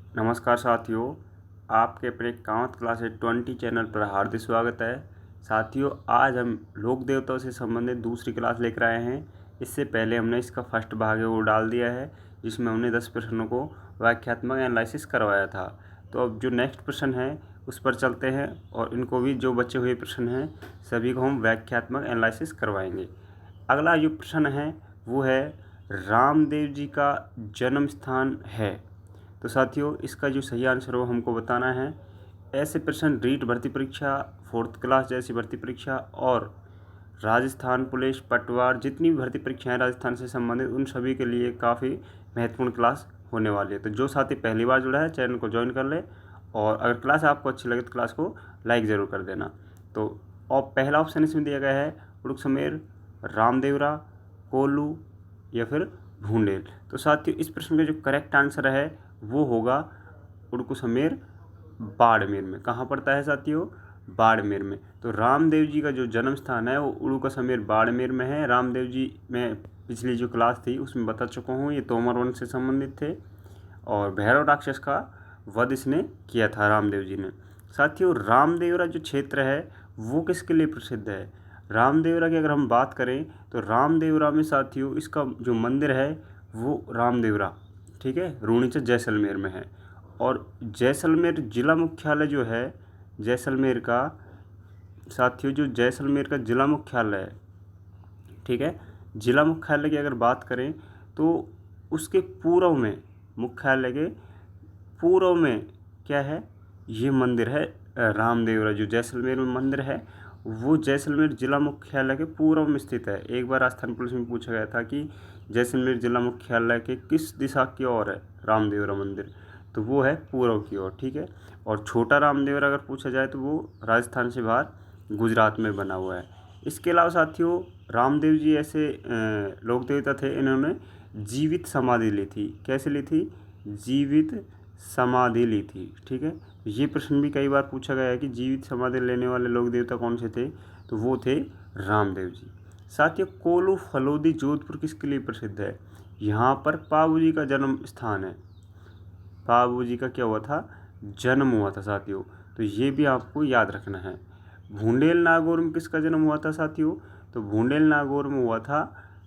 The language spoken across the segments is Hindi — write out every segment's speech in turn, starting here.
नमस्कार साथियों, आपके अपने कांवत क्लासेस 20 चैनल पर हार्दिक स्वागत है। साथियों, आज हम लोक देवताओं से संबंधित दूसरी क्लास लेकर आए हैं। इससे पहले हमने इसका फर्स्ट भाग है वो डाल दिया है, जिसमें हमने 10 प्रश्नों को व्याख्यात्मक एनालिसिस करवाया था। तो अब जो नेक्स्ट प्रश्न है उस पर चलते हैं और इनको भी जो बचे हुए प्रश्न हैं सभी को हम व्याख्यात्मक एनालिसिस करवाएंगे। अगला जो प्रश्न है वो है रामदेव जी का जन्म स्थान है। तो साथियों, इसका जो सही आंसर हो हमको बताना है। ऐसे प्रश्न रीट भर्ती परीक्षा, 4th क्लास जैसी भर्ती परीक्षा और राजस्थान पुलिस, पटवार, जितनी भी भर्ती परीक्षाएं राजस्थान से संबंधित उन सभी के लिए काफ़ी महत्वपूर्ण क्लास होने वाली है। तो जो साथी पहली बार जुड़ा है चैनल को ज्वाइन कर ले और अगर क्लास आपको अच्छी लगे तो क्लास को लाइक ज़रूर कर देना। तो और पहला ऑप्शन इसमें दिया गया है उड़ुकसमेर, रामदेवरा, कोल्लू या फिर भूंडेल। तो साथियों, इस प्रश्न का जो करेक्ट आंसर है वो होगा उड़ुकसमेर, बाड़मेर में। कहाँ पड़ता है साथियों? बाड़मेर में। तो रामदेव जी का जो जन्म स्थान है वो उड़ुकसमेर, बाड़मेर में है। रामदेव जी मैं पिछली जो क्लास थी उसमें बता चुका हूँ, ये तोमर वंश से संबंधित थे और भैरव राक्षस का वध इसने किया था रामदेव जी ने। साथियों, रामदेवरा जो क्षेत्र है वो किसके लिए प्रसिद्ध है? रामदेवरा की अगर हम बात करें तो रामदेवरा में साथियों इसका जो मंदिर है वो रामदेवरा, ठीक है, रूणीचा जैसलमेर में है। और जैसलमेर जिला मुख्यालय जो है जैसलमेर का, साथियों जो जैसलमेर का जिला मुख्यालय है, ठीक है, जिला मुख्यालय की अगर बात करें तो उसके पूर्व में, मुख्यालय के पूर्व में क्या है, ये मंदिर है रामदेवरा। जो जैसलमेर में मंदिर है वो जैसलमेर जिला मुख्यालय के पूर्व में स्थित है। एक बार राजस्थान पुलिस में पूछा गया था कि जैसलमेर जिला मुख्यालय के किस दिशा की ओर है रामदेवरा मंदिर, तो वो है पूर्व की ओर, ठीक है। और छोटा रामदेवरा अगर पूछा जाए तो वो राजस्थान से बाहर गुजरात में बना हुआ है। इसके अलावा साथियों, रामदेव जी ऐसे लोक देवता थे, इन्होंने जीवित समाधि ली थी। कैसे ली थी? जीवित समाधि ली थी, ठीक है। ये प्रश्न भी कई बार पूछा गया है कि जीवित समाधि लेने वाले लोक देवता कौन से थे, तो वो थे रामदेव जी। साथियों, कोल्लू फलोदी जोधपुर किसके लिए प्रसिद्ध है? यहाँ पर पाबू जी का जन्म स्थान है। पाबू जी का क्या हुआ था? जन्म हुआ था साथियों, तो ये भी आपको याद रखना है। भूंडेल नागौर में किसका जन्म हुआ था साथियों? तो भूंडेल नागौर में हुआ था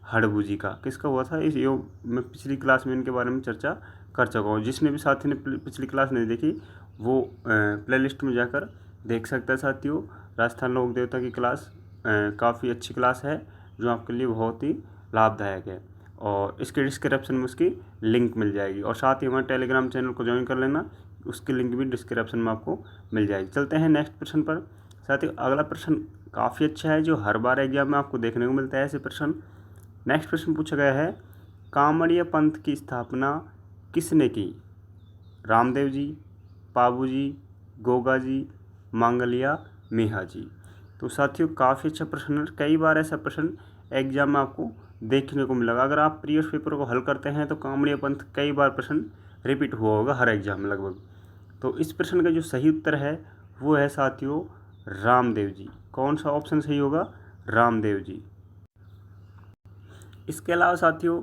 हड़बू जी का। किसका हुआ था? इस योग मैं पिछली क्लास में इनके बारे में चर्चा कर चुका हूँ। जिसने भी साथी ने पिछली क्लास नहीं देखी वो प्लेलिस्ट में जाकर देख सकता है साथियों। राजस्थान लोक देवता की क्लास काफ़ी अच्छी क्लास है जो आपके लिए बहुत ही लाभदायक है और इसके डिस्क्रिप्शन में उसकी लिंक मिल जाएगी। और साथ ही हमारे टेलीग्राम चैनल को ज्वाइन कर लेना, उसकी लिंक भी डिस्क्रिप्शन में आपको मिल जाएगी। चलते हैं नेक्स्ट प्रश्न पर। साथियों, अगला प्रश्न काफ़ी अच्छा है जो हर बार एग्जाम में आपको देखने को मिलता है ऐसे प्रश्न। नेक्स्ट प्रश्न पूछा गया है, कामड़िया पंथ की स्थापना किसने की? रामदेव जी, पाबू जी, गोगा जी, मांगलिया, मेहा जी। तो साथियों, काफ़ी अच्छा प्रश्न है। कई बार ऐसा प्रश्न एग्जाम में आपको देखने को मिलेगा। अगर आप प्रीवियस पेपर को हल करते हैं तो कामड़िया पंथ कई बार प्रश्न रिपीट हुआ होगा हर एग्जाम में लगभग। तो इस प्रश्न का जो सही उत्तर है वो है साथियों रामदेव जी। कौन सा ऑप्शन सही होगा? रामदेव जी। इसके अलावा साथियों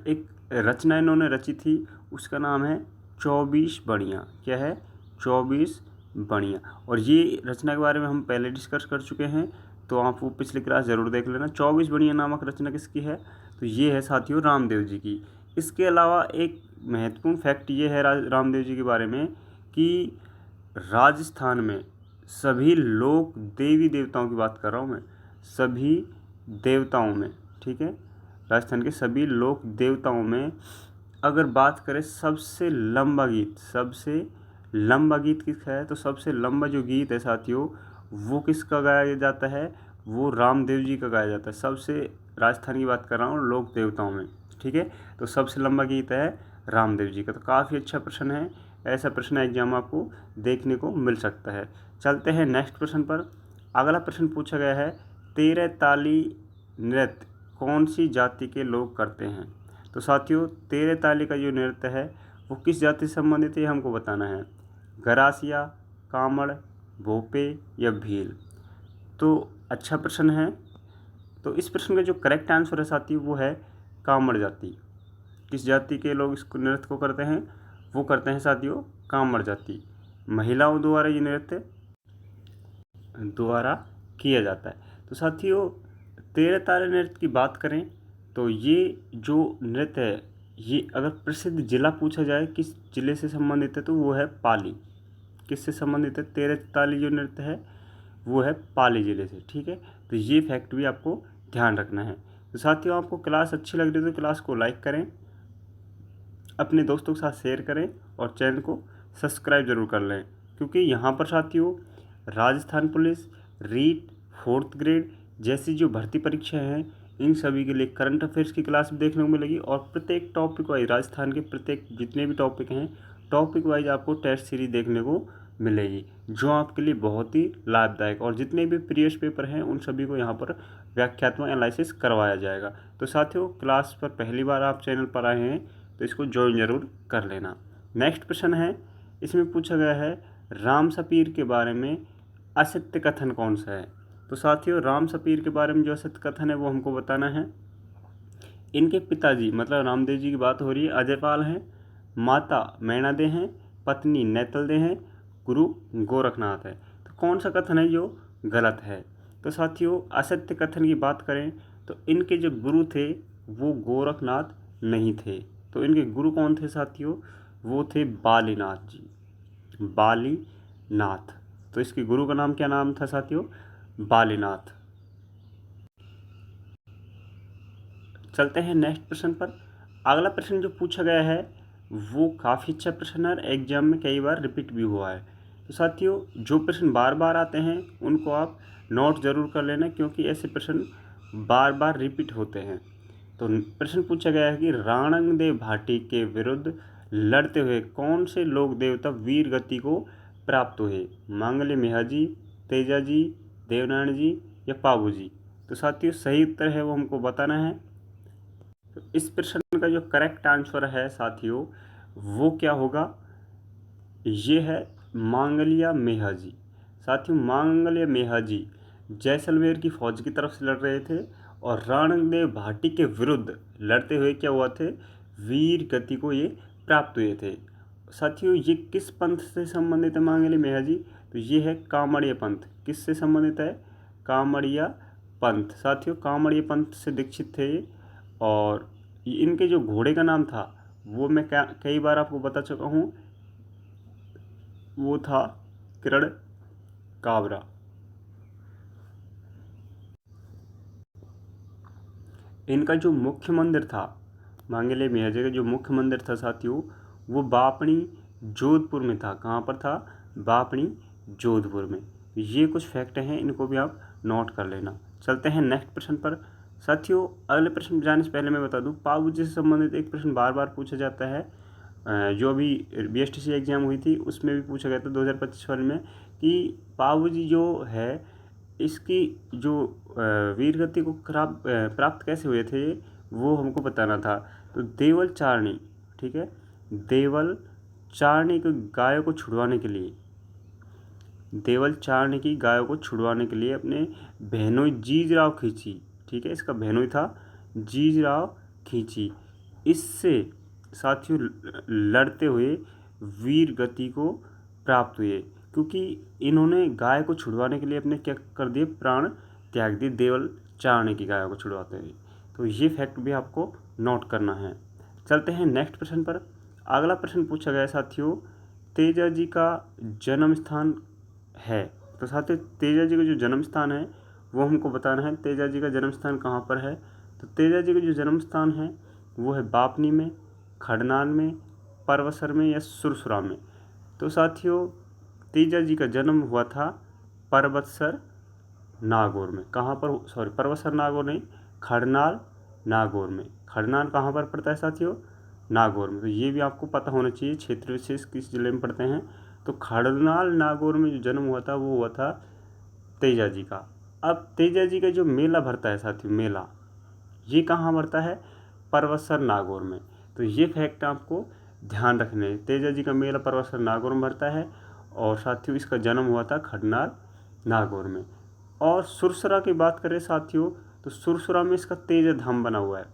एक रचना इन्होंने रची थी, उसका नाम है 24 बणियाँ। क्या है? 24 बणियाँ। और ये रचना के बारे में हम पहले डिस्कस कर चुके हैं, तो आप वो पिछली क्लास ज़रूर देख लेना। 24 बणियाँ नामक रचना किसकी है? तो ये है साथियों रामदेव जी की। इसके अलावा एक महत्वपूर्ण फैक्ट ये है रामदेव जी के बारे में कि राजस्थान में सभी लोक देवी देवताओं की बात कर रहा हूँ मैं, सभी देवताओं में, ठीक है, राजस्थान के सभी लोक देवताओं में अगर बात करें सबसे लंबा गीत किसका है, तो सबसे लंबा जो गीत है साथियों वो किसका गाया जाता है? वो रामदेव जी का गाया जाता है। सबसे, राजस्थान की बात कर रहा हूँ लोक देवताओं में, ठीक है। तो सबसे लंबा गीत है रामदेव जी का। तो काफ़ी अच्छा प्रश्न है, ऐसा प्रश्न एग्जाम आपको देखने को मिल सकता है। चलते हैं नेक्स्ट प्रश्न पर। अगला प्रश्न पूछा गया है, तेरह ताली नृत्य कौन सी जाति के लोग करते हैं? तो साथियों, तेरह ताली का जो नृत्य है वो किस जाति से संबंधित है हमको बताना है। गरासिया, कामड़, भोपे या भील। तो अच्छा प्रश्न है। तो इस प्रश्न का जो करेक्ट आंसर है साथियों वो है कामड़ जाति। किस जाति के लोग इस नृत्य को करते हैं? वो करते हैं साथियों कामड़ जाति। महिलाओं द्वारा ये नृत्य द्वारा किया जाता है। तो साथियों 13 तारे नृत्य की बात करें तो ये जो नृत्य है, ये अगर प्रसिद्ध जिला पूछा जाए किस जिले से संबंधित है तो वो है पाली। किससे संबंधित है? 13 ताली जो नृत्य है वो है पाली जिले से। ठीक है, तो ये फैक्ट भी आपको ध्यान रखना है। तो साथियों आपको क्लास अच्छी लग रही है तो क्लास को लाइक करें, अपने दोस्तों के साथ शेयर करें और चैनल को सब्सक्राइब जरूर कर लें, क्योंकि यहाँ पर साथियों Rajasthan police, REET, 4th grade जैसी जो भर्ती परीक्षाएं हैं इन सभी के लिए करंट अफेयर्स की क्लास भी देखने को मिलेगी। और प्रत्येक टॉपिक वाइज राजस्थान के प्रत्येक जितने भी टॉपिक हैं टॉपिक वाइज आपको टेस्ट सीरीज देखने को मिलेगी, जो आपके लिए बहुत ही लाभदायक। और जितने भी प्रीवियस पेपर हैं उन सभी को यहाँ पर व्याख्यात्मक एनालिसिस करवाया जाएगा। तो साथियों क्लास पर पहली बार आप चैनल पर आए हैं तो इसको ज्वाइन जरूर कर लेना। नेक्स्ट प्रश्न है, इसमें पूछा गया है राम सपीर के बारे में असत्य कथन कौन सा है। तो साथियों राम सपीर के बारे में जो असत्य कथन है वो हमको बताना है। इनके पिताजी मतलब रामदेव जी की बात हो रही है, अजयपाल हैं, माता मैना दे हैं, पत्नी नैतल दे हैं, गुरु गोरखनाथ है। तो कौन सा कथन है जो गलत है? तो साथियों असत्य कथन की बात करें तो इनके जो गुरु थे वो गोरखनाथ नहीं थे। तो इनके गुरु कौन थे साथियों? वो थे बालीनाथ जी, बालीनाथ। तो इसके गुरु का नाम क्या नाम था साथियों? बालीनाथ। चलते हैं नेक्स्ट प्रश्न पर। अगला प्रश्न जो पूछा गया है वो काफ़ी अच्छा प्रश्न है, एग्जाम में कई बार रिपीट भी हुआ है। तो साथियों जो प्रश्न बार बार आते हैं उनको आप नोट जरूर कर लेना, क्योंकि ऐसे प्रश्न बार बार रिपीट होते हैं। तो प्रश्न पूछा गया है कि राणंगदेव भाटी के विरुद्ध लड़ते हुए कौन से लोक देवता वीर गति को प्राप्त हुए? मांगल्य मेहाजी, तेजाजी, देवनारायण जी या पाबू जी? तो साथियों सही उत्तर है वो हमको बताना है। तो इस प्रश्न का जो करेक्ट आंसर है साथियों वो क्या होगा? ये है मांगलिया मेहाजी। साथियों मांगल्य मेहाजी जैसलमेर की फौज की तरफ से लड़ रहे थे और राणंगदेव भाटी के विरुद्ध लड़ते हुए क्या हुआ थे? वीर गति को ये प्राप्त हुए थे। साथियों ये किस पंथ से संबंधित है मांगल्य मेहाजी? तो ये है कामड़िया पंथ। किससे संबंधित है? कामड़िया पंथ। साथियों कामड़िया पंथ से दीक्षित थे और इनके जो घोड़े का नाम था वो मैं कई बार आपको बता चुका हूँ, वो था किरण काबरा। इनका जो मुख्य मंदिर था मांगल्य मेहाजी का जो मुख्य मंदिर था साथियों वो बापणी जोधपुर में था। कहाँ पर था? बापणी जोधपुर में। ये कुछ फैक्ट हैं, इनको भी आप नोट कर लेना। चलते हैं नेक्स्ट प्रश्न पर। साथियों अगले प्रश्न जाने से पहले मैं बता दूं पाबू जी से संबंधित एक प्रश्न बार बार पूछा जाता है, जो अभी BSTC एग्जाम हुई थी उसमें भी पूछा गया था 2025 वाले में, कि पाबू जी जो है इसकी जो वीर गति को प्राप्त कैसे हुए थे वो हमको बताना था। तो देवल चारणी, ठीक है, देवल चारणी की गायों को छुड़वाने के लिए, देवल चारणी की गायों को छुड़वाने के लिए अपने बहनोई जीजराव खींची, ठीक है, इसका बहनोई था जीजराव खींची। इससे साथियों लड़ते हुए वीर गति को प्राप्त हुए, क्योंकि इन्होंने गाय को छुड़वाने के लिए अपने क्या कर दिए? प्राण त्याग दिए देवल चारणी की गायों को छुड़वाते हुए। तो ये फैक्ट भी आपको नोट करना है। चलते हैं नेक्स्ट प्रश्न पर। अगला प्रश्न पूछा गया साथियों तेजा जी का जन्म स्थान है। तो साथियों तेजा जी का जो जन्म स्थान है वो हमको बताना है। तेजा जी का जन्म स्थान कहाँ पर है? तो तेजा जी का जो जन्म स्थान है वो है बापनी में, खड़नाल में, परवसर में या सुरसुरा में। तो साथियों तेजा जी का जन्म हुआ था परबतसर नागौर में। कहाँ पर? सॉरी परबतसर नागौर नहीं, खड़नाल नागौर में। खड़नाल कहाँ पर पड़ता है साथियों? नागौर में। तो ये भी आपको पता होना चाहिए क्षेत्र विशेष किस जिले में पड़ते हैं। तो खड़नाल नागौर में जो जन्म हुआ था वो हुआ था तेजा जी का। अब तेजा जी का जो मेला भरता है साथियों, मेला ये कहाँ भरता है? परबतसर नागौर में। तो ये फैक्ट आपको ध्यान रखने हैं। तेजा जी का मेला परबतसर नागौर में भरता है और साथियों इसका जन्म हुआ था खड़नाल नागौर में। और सुरसुरा की बात करें साथियों तो सुरसुरा में इसका तेजा धाम बना हुआ है।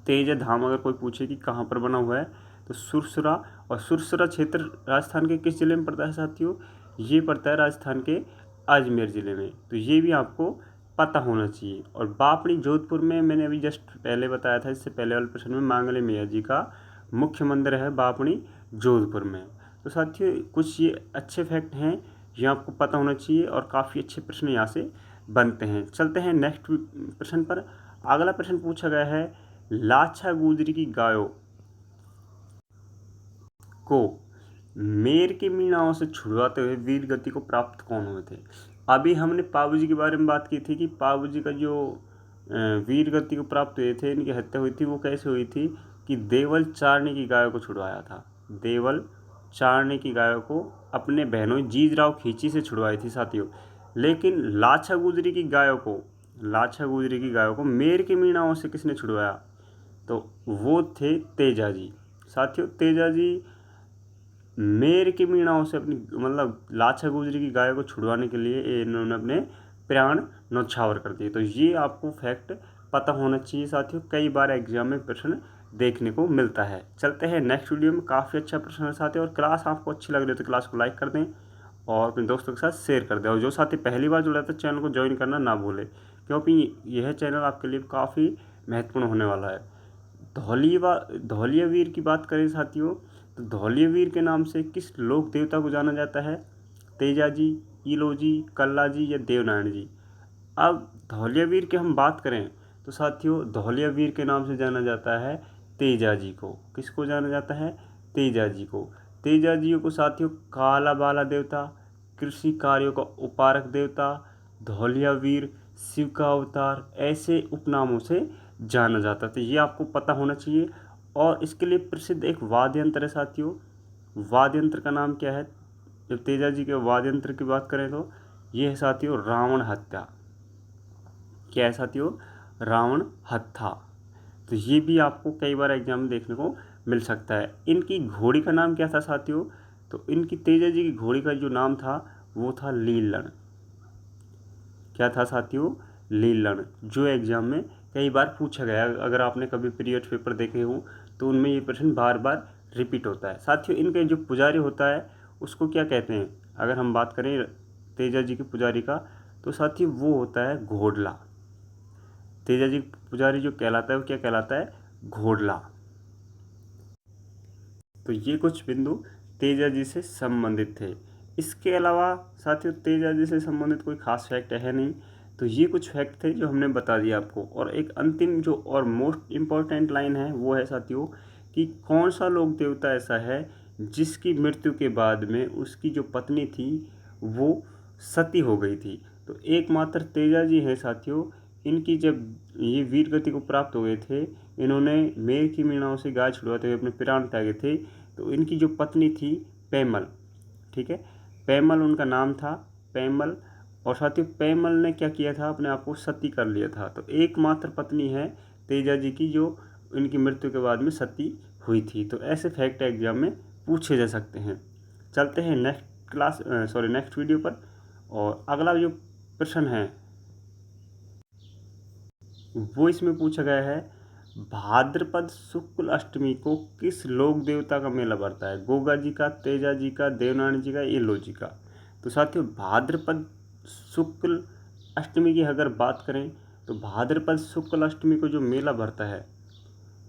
तेजा धाम अगर कोई पूछे कि कहाँ पर बना हुआ है तो सुरसुरा, और सुरसुरा क्षेत्र राजस्थान के किस जिले में पड़ता है साथियों? ये पड़ता है राजस्थान के अजमेर ज़िले में। तो ये भी आपको पता होना चाहिए। और बापड़ी जोधपुर में, मैंने अभी जस्ट पहले बताया था, इससे पहले वाले प्रश्न में, मांगले मैया जी का मुख्य मंदिर है बापड़ी जोधपुर में। तो साथियों कुछ ये अच्छे फैक्ट हैं, ये आपको पता होना चाहिए और काफ़ी अच्छे प्रश्न यहाँ से बनते हैं। चलते हैं नेक्स्ट प्रश्न पर। अगला प्रश्न पूछा गया है, लाछा गुजरी की गायों को मेर की मीणाओं से छुड़वाते हुए वीर गति को प्राप्त कौन हुए थे? अभी हमने पाबू जी के बारे में बात की थी कि पाबू जी का जो वीर गति को प्राप्त हुए थे, इनकी हत्या हुई थी, वो कैसे हुई थी कि देवल चारणी की गायों को छुड़वाया था। देवल चारणी की गायों को अपने बहनों जीजराव खींची से छुड़वाई थी साथियों। लेकिन लाछा गुजरी की गायों को मेर की मीणाओं से किसने छुड़वाया? तो वो थे तेजा जी। साथियों तेजा जी मेर की मीणाओं से अपनी, मतलब लाछा गुजरी की गायों को छुड़वाने के लिए इन्होंने अपने प्राण न्यौछावर कर दिए। तो ये आपको फैक्ट पता होना चाहिए साथियों, कई बार एग्जाम में प्रश्न देखने को मिलता है। चलते हैं नेक्स्ट वीडियो में। काफ़ी अच्छा प्रश्न है साथियों, और क्लास आपको अच्छी लग रही है तो क्लास को लाइक कर दें और अपने दोस्तों के साथ शेयर कर दें। और जो साथी पहली बार जुड़ा था चैनल को ज्वाइन करना ना भूलें, क्योंकि यह चैनल आपके लिए काफ़ी महत्वपूर्ण होने वाला है। धौलिया वीर की बात करें साथियों, तो धौलिया वीर के नाम से किस लोक देवता को जाना जाता है? तेजा जी, ईलो जी, कल्ला जी या देवनारायण जी? अब धौलिया वीर की हम बात करें तो साथियों धौलिया वीर के नाम से जाना जाता है तेजा जी को। किसको जाना जाता है? तेजा जी को। तेजा जी को साथियों काला बाला देवता, कृषि कार्यों का उपारक देवता, धौलिया वीर, शिव का अवतार, ऐसे उपनामों से जाना जाता। तो ये आपको पता होना चाहिए। और इसके लिए प्रसिद्ध एक वाद्य यंत्र है साथियों। वाद्य यंत्र का नाम क्या है? जब तेजा जी के वाद्य यंत्र की बात करें तो ये है साथियों रावण हत्था। क्या है साथियों? रावण हत्था। तो ये भी आपको कई बार एग्जाम में देखने को मिल सकता है। इनकी घोड़ी का नाम क्या था साथियों? तो इनकी तेजा जी की घोड़ी का जो नाम था वो था लीलन। क्या था साथियों? लीलन, जो एग्जाम में कई बार पूछा गया। अगर आपने कभी पीरियड पेपर देखे हो तो उनमें ये प्रश्न बार बार रिपीट होता है। साथियों इनके जो पुजारी होता है उसको क्या कहते हैं? अगर हम बात करें तेजा जी के पुजारी का, तो साथियों वो होता है घोड़ला। तेजा जी पुजारी जो कहलाता है वो क्या कहलाता है? घोड़ला। तो ये कुछ बिंदु तेजा जी से संबंधित थे। इसके अलावा साथियों तेजा जी से संबंधित कोई खास फैक्ट है नहीं। तो ये कुछ फैक्ट थे जो हमने बता दिया आपको। और एक अंतिम जो और मोस्ट इम्पॉर्टेंट लाइन है वो है साथियों कि कौन सा लोक देवता ऐसा है जिसकी मृत्यु के बाद में उसकी जो पत्नी थी वो सती हो गई थी? तो एकमात्र तेजा जी हैं साथियों। इनकी जब ये वीर गति को प्राप्त हो गए थे, इन्होंने मेर की मीणाओं से गाय छुड़वाते हुए अपने प्राण त्यागे थे। तो इनकी जो पत्नी थी पैमल, ठीक है, पैमल उनका नाम था, पैमल। और साथियों पैमल ने क्या किया था? अपने आप को सती कर लिया था। तो एकमात्र पत्नी है तेजा जी की जो इनकी मृत्यु के बाद में सती हुई थी। तो ऐसे फैक्ट एग्जाम में पूछे जा सकते हैं। चलते हैं नेक्स्ट वीडियो पर। और अगला जो प्रश्न है वो इसमें पूछा गया है, भाद्रपद शुक्ल अष्टमी को किस लोक देवता का मेला बढ़ता है? गोगा जी का, तेजा जी का, देवनारायण जी का, येलो जी का? तो साथियों भाद्रपद शुक्ल अष्टमी की अगर बात करें तो भाद्रपद शुक्ल अष्टमी को जो मेला भरता है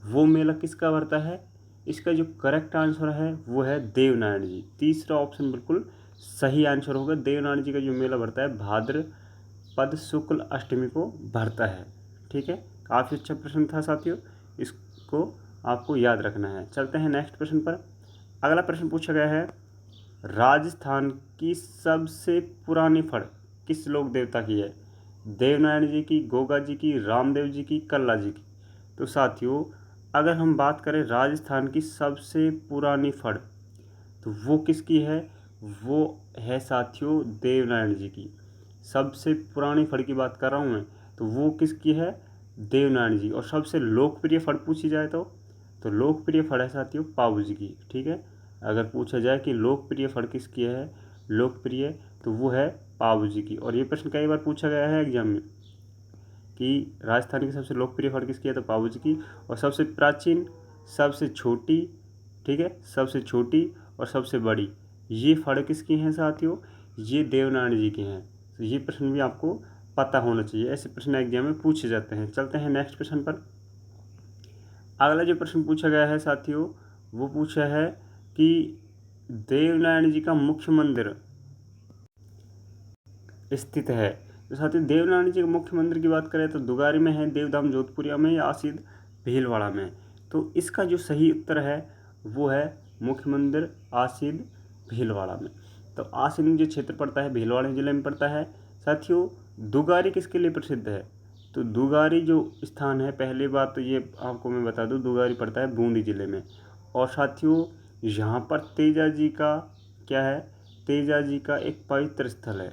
वो मेला किसका भरता है? इसका जो करेक्ट आंसर है वो है देवनारायण जी। तीसरा ऑप्शन बिल्कुल सही आंसर होगा। देवनारायण जी का जो मेला भरता है भाद्रपद शुक्ल अष्टमी को भरता है। ठीक है, काफ़ी अच्छा प्रश्न था साथियों, इसको आपको याद रखना है। चलते हैं नेक्स्ट प्रश्न पर। अगला प्रश्न पूछा गया है, राजस्थान की सबसे पुरानी फड़ किस लोक देवता की है? देवनारायण जी की, गोगा जी की, रामदेव जी की, कल्ला जी की? तो साथियों अगर हम बात करें राजस्थान की सबसे पुरानी फड़ तो वो किसकी है? वो है साथियों देवनारायण जी की। सबसे पुरानी फड़ की बात कर रहा हूँ मैं, तो वो किसकी है? देवनारायण जी। और सबसे लोकप्रिय फड़ पूछी जाए तो लोकप्रिय फड़ है साथियों पाबू जी की। ठीक है, अगर पूछा जाए कि लोकप्रिय फड़ किसकी है लोकप्रिय, तो वो है पाबू जी की। और ये प्रश्न कई बार पूछा गया है एग्जाम में कि राजस्थान की सबसे लोकप्रिय फड़ किसकी है, तो पाबू जी की। और सबसे प्राचीन, सबसे छोटी ठीक है, सबसे छोटी और सबसे बड़ी, ये फड़ किसकी हैं साथियों, ये देवनारायण जी के हैं। तो ये प्रश्न भी आपको पता होना चाहिए, ऐसे प्रश्न एग्जाम में पूछे जाते हैं। चलते हैं नेक्स्ट प्रश्न पर। अगला जो प्रश्न पूछा गया है साथियों, वो पूछा है कि देवनारायण जी का मुख्य मंदिर स्थित है। तो साथियों देवनारायण जी के मुख्य मंदिर की बात करें तो दुगारी में है, देवधाम जोधपुरिया में, या आसिद भीलवाड़ा में। तो इसका जो सही उत्तर है वो है मुख्य मंदिर आसिद भीलवाड़ा में। तो आसिद जो क्षेत्र पड़ता है भीलवाड़ा जिले में पड़ता है। साथियों दुगारी किसके लिए प्रसिद्ध है, तो दुगारी जो स्थान है, पहली बात तो ये आपको मैं बता दूं, दुगारी पड़ता है बूंदी जिले में। और साथियों यहाँ पर तेजा जी का क्या है, तेजा जी का एक पवित्र स्थल है।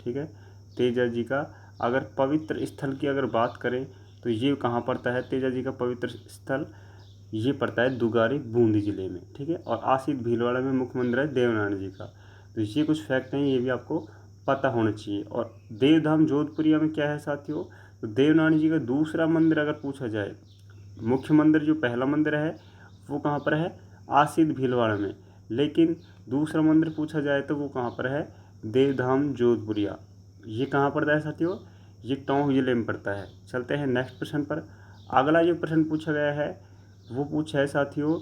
ठीक है, तेजा जी का अगर पवित्र स्थल की अगर बात करें तो ये कहाँ पड़ता है, तेजा जी का पवित्र स्थल ये पड़ता है दुगारी बूंदी जिले में। ठीक है, और आसिद भीलवाड़ा में मुख्य मंदिर है देवनारायण जी का। तो ये कुछ फैक्ट हैं, ये भी आपको पता होना चाहिए। और देवधाम जोधपुरिया में क्या है साथियों, तो देवनारायण जी का दूसरा मंदिर अगर पूछा जाए, मुख्य मंदिर जो पहला मंदिर है वो कहाँ पर है, आसिद भीलवाड़ा में, लेकिन दूसरा मंदिर पूछा जाए तो वो कहाँ पर है, देवधाम जोधपुरिया। ये कहाँ पड़ता है साथियों, ये टोंक जिले में पड़ता है। चलते हैं नेक्स्ट प्रश्न पर। अगला जो प्रश्न पूछा गया है वो पूछा है साथियों,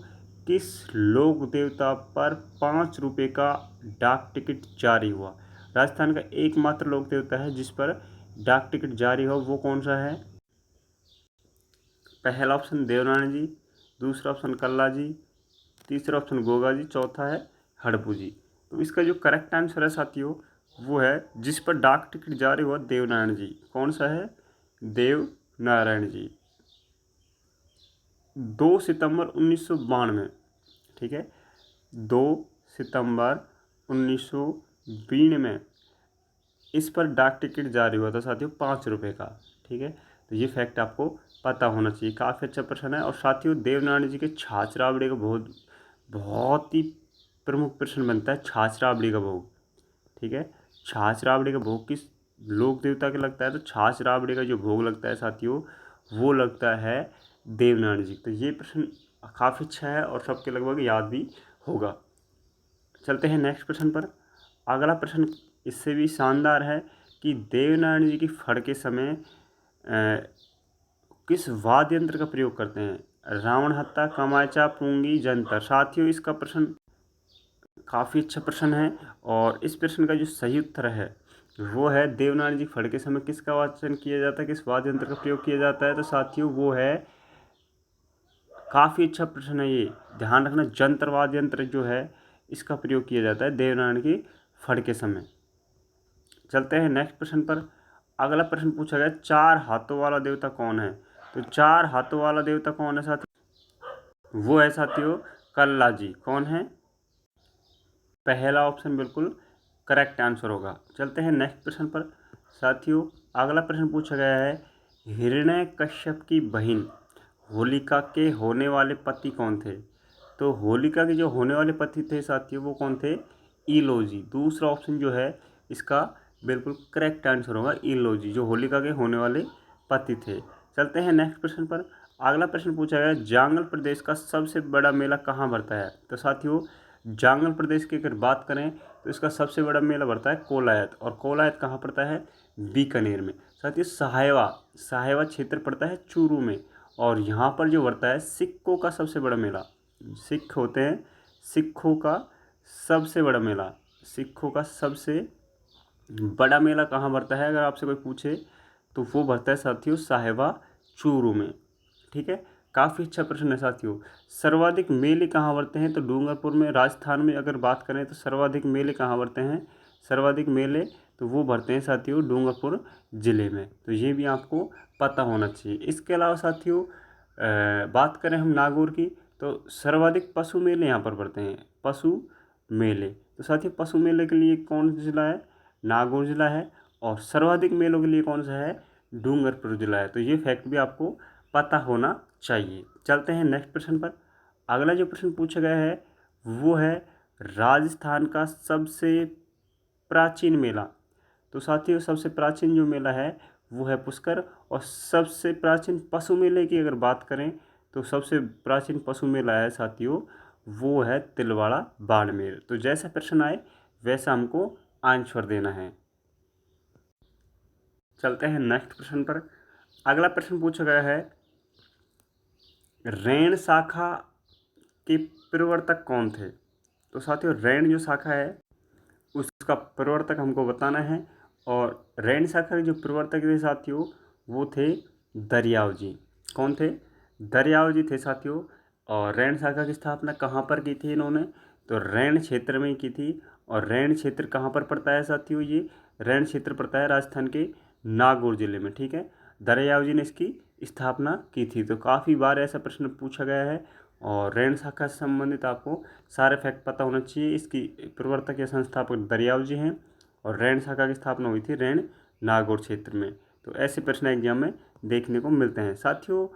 किस लोक देवता पर 5 रुपये का डाक टिकट जारी हुआ। राजस्थान का एकमात्र लोक देवता है जिस पर डाक टिकट जारी हो, वो कौन सा है। पहला ऑप्शन देवनारायण जी, दूसरा ऑप्शन कल्ला जी, तीसरा ऑप्शन गोगा जी, चौथा है हड़पू जी। तो इसका जो करेक्ट आंसर है साथियों वो है जिस पर डाक टिकट जारी हुआ देवनारायण जी। कौन सा है, देवनारायण जी। 2 सितंबर 1992, ठीक है, 2 सितंबर 1992 में इस पर डाक टिकट जारी हुआ था साथियों 5 रुपये का। ठीक है, तो ये फैक्ट आपको पता होना चाहिए, काफ़ी अच्छा प्रश्न है। और साथियों देवनारायण जी के छाछ राबड़ी का बहुत बहुत ही प्रमुख प्रश्न बनता है, छाछ राबड़ी का भोग। ठीक है, छाछ राबड़ी का भोग किस लोक देवता के लगता है, तो छाछ राबड़ी का जो भोग लगता है साथियों वो लगता है देवनारायण जी। तो ये प्रश्न काफ़ी अच्छा है और सबके लगभग याद भी होगा। चलते हैं नेक्स्ट प्रश्न पर। अगला प्रश्न इससे भी शानदार है कि देवनारायण जी की फड़ के समय किस वाद्य यंत्र का प्रयोग करते हैं, रावण हत्था, कमाचा, पूंगी, जंतर। साथियों इसका प्रश्न काफ़ी अच्छा प्रश्न है और इस प्रश्न का जो सही उत्तर है वो है देवनारायण जी फड़ के समय किसका वाचन किया जाता है, किस वाद्य यंत्र का प्रयोग किया जाता है। तो साथियों वो है, काफ़ी अच्छा प्रश्न है ये, ध्यान रखना, जंतर वाद्य यंत्र जो है इसका प्रयोग किया जाता है देवनारायण की फड़ के समय। चलते हैं नेक्स्ट प्रश्न पर। अगला प्रश्न पूछा गया 4 हाथों वाला देवता कौन है। तो 4 हाथों वाला देवता कौन है साथियों, वो है साथियों कल्ला जी। कौन है, पहला ऑप्शन बिल्कुल करेक्ट आंसर होगा। चलते हैं नेक्स्ट प्रश्न पर। साथियों अगला प्रश्न पूछा गया है, हिरण्यकश्यप की बहन होलिका के होने वाले पति कौन थे। तो होलिका के जो होने वाले पति थे साथियों वो कौन थे, ईलो जी। दूसरा ऑप्शन जो है इसका बिल्कुल करेक्ट आंसर होगा, ईलो जी, जो होलिका के होने वाले पति थे। चलते हैं नेक्स्ट प्रश्न पर। अगला प्रश्न पूछा गया, जांगल प्रदेश का सबसे बड़ा मेला कहाँ भरता है। तो साथियों जांगल प्रदेश की अगर बात करें तो इसका सबसे बड़ा मेला भरता है कोलायत, और कोलायत कहाँ पड़ता है, बीकानेर में। साथियों साहेवा क्षेत्र पड़ता है चूरू में, और यहाँ पर जो भरता है सिक्कों का सबसे बड़ा मेला, सिख होते हैं, सिखों का सबसे बड़ा मेला, सिखों का सबसे बड़ा मेला कहाँ भरता है अगर आपसे कोई पूछे तो वो भरता है साथियों साहेबा चूरू में। ठीक है, काफ़ी अच्छा प्रश्न है साथियों। सर्वाधिक मेले कहाँ भरते हैं, तो डूंगरपुर में। राजस्थान में अगर बात करें तो सर्वाधिक मेले कहाँ भरते हैं, सर्वाधिक मेले तो वो भरते हैं साथियों डूंगरपुर ज़िले में। तो ये भी आपको पता होना चाहिए। इसके अलावा साथियों बात करें हम नागौर की, तो सर्वाधिक पशु मेले यहाँ पर भरते हैं, पशु मेले। तो साथियों पशु मेले के लिए कौन सा जिला है, नागौर जिला है, और सर्वाधिक मेलों के लिए कौन सा है, डूंगरपुर जिला है। तो ये फैक्ट भी आपको पता होना चाहिए। चलते हैं नेक्स्ट प्रश्न पर। अगला जो प्रश्न पूछा गया है वो है राजस्थान का सबसे प्राचीन मेला। तो साथियों सबसे प्राचीन जो मेला है वो है पुष्कर, और सबसे प्राचीन पशु मेले की अगर बात करें तो सबसे प्राचीन पशु मेला है साथियों वो है तिलवाड़ा बाड़मेर। तो जैसा प्रश्न आए वैसा हमको आंसर देना है। चलते हैं नेक्स्ट प्रश्न पर। अगला प्रश्न पूछा गया है रैण शाखा के प्रवर्तक कौन थे। तो साथियों रैण जो शाखा है उसका प्रवर्तक हमको बताना है। और रैण शाखा के जो प्रवर्तक थे साथियों वो थे दरियाव जी। कौन थे? दरियाव जी थे साथियों। और रैण शाखा की स्थापना कहाँ पर की थी इन्होंने? तो रैण क्षेत्र में की थी। और रैण क्षेत्र कहाँ पर पड़ता है साथियों? ये रैण क्षेत्र पड़ता है राजस्थान के नागौर जिले में। ठीक है, दरियाव जी ने इसकी स्थापना की थी। तो काफ़ी बार ऐसा प्रश्न पूछा गया है। और रैण शाखा से संबंधित आपको सारे फैक्ट पता होना चाहिए। इसकी प्रवर्तक या संस्थापक दरियाव जी हैं। और रैण शाखा की स्थापना हुई थी रैण नागौर क्षेत्र में। तो ऐसे प्रश्न एग्जाम में देखने को मिलते हैं। साथियों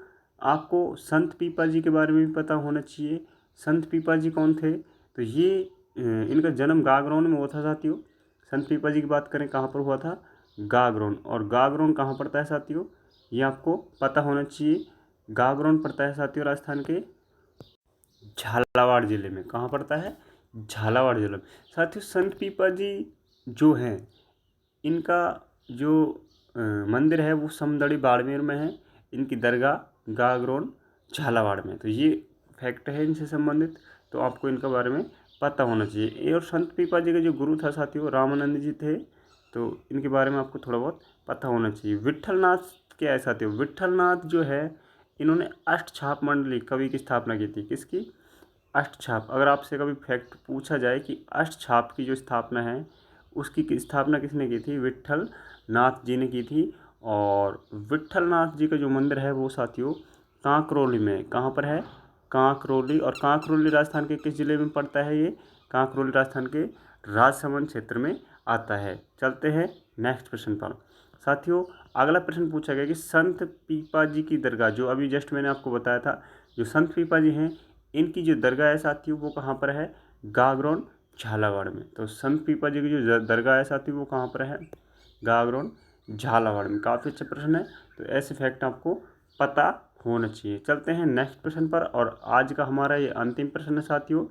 आपको संत पीपा जी के बारे में भी पता होना चाहिए। संत पीपा जी कौन थे? तो ये इनका जन्म गागरोन में हुआ था साथियों। संत पीपा जी की बात करें कहाँ पर हुआ था? गागरोन। और गागरोन कहाँ पड़ता है साथियों? ये आपको पता होना चाहिए। गागरोन पड़ता है साथियों राजस्थान के झालावाड़ जिले में। कहाँ पड़ता है? झालावाड़ जिले में। साथियों संत पीपा जी जो हैं इनका जो मंदिर है वो समदड़ी बाड़मेर में है। इनकी दरगाह गागरोन झालावाड़ में। तो ये फैक्ट है इनसे संबंधित। तो आपको इनके बारे में पता होना चाहिए। और संत पीपा जी के जो गुरु था साथियों रामानंद जी थे। तो इनके बारे में आपको थोड़ा बहुत पता होना चाहिए। विट्ठलनाथ क्या है साथियों? विट्ठलनाथ जो है इन्होंने अष्टछाप मंडली कवि की स्थापना की थी। किसकी? अष्टछाप। अगर आपसे कभी फैक्ट पूछा जाए कि अष्टछाप की जो स्थापना है उसकी स्थापना किसने की थी? विट्ठल नाथ जी ने की थी। और विट्ठल नाथ जी का जो मंदिर है वो साथियों कांकरोली में। कहाँ पर है? कांकरोली। और कांकरोली राजस्थान के किस जिले में पड़ता है? ये कांकरोली राजस्थान के राजसमंद क्षेत्र में आता है। चलते हैं नेक्स्ट प्रश्न पर। साथियों अगला प्रश्न पूछा गया कि संत पीपा जी की दरगाह जो अभी जस्ट मैंने आपको बताया था जो संत पीपा जी हैं इनकी जो दरगाह है साथियों वो कहाँ पर है? गागरोन झालावाड़ में। तो संत पीपा जी की जो दरगाह है साथियों वो कहाँ पर है? गागरोन झालावाड़ में। काफ़ी अच्छा प्रश्न है। तो ऐसे फैक्ट आपको पता होना चाहिए। चलते हैं नेक्स्ट प्रश्न पर। और आज का हमारा ये अंतिम प्रश्न है साथियों।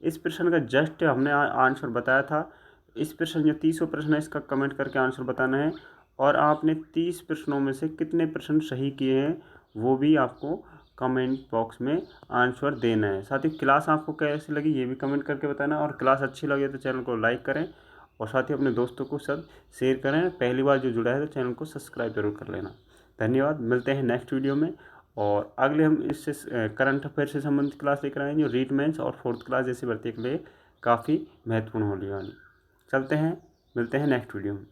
इस प्रश्न का जस्ट हमने आंसर बताया था। इस प्रश्न जो 30 प्रश्न है इसका कमेंट करके आंसर बताना है। और आपने 30 प्रश्नों में से कितने प्रश्न सही किए हैं वो भी आपको कमेंट बॉक्स में आंसर देना है। साथ ही क्लास आपको कैसी लगी ये भी कमेंट करके बताना। और क्लास अच्छी लगे तो चैनल को लाइक करें और साथ ही अपने दोस्तों को सब शेयर करें। पहली बार जो जुड़ा है तो चैनल को सब्सक्राइब जरूर कर लेना। धन्यवाद। मिलते हैं नेक्स्ट वीडियो में। और अगले हम इससे करंट अफेयर से संबंधित क्लास लेकर आएंगे जो रीट मेंस और 4th क्लास जैसी भर्ती के लिए काफ़ी महत्वपूर्ण होने वाली। चलते हैं, मिलते हैं नेक्स्ट वीडियो में।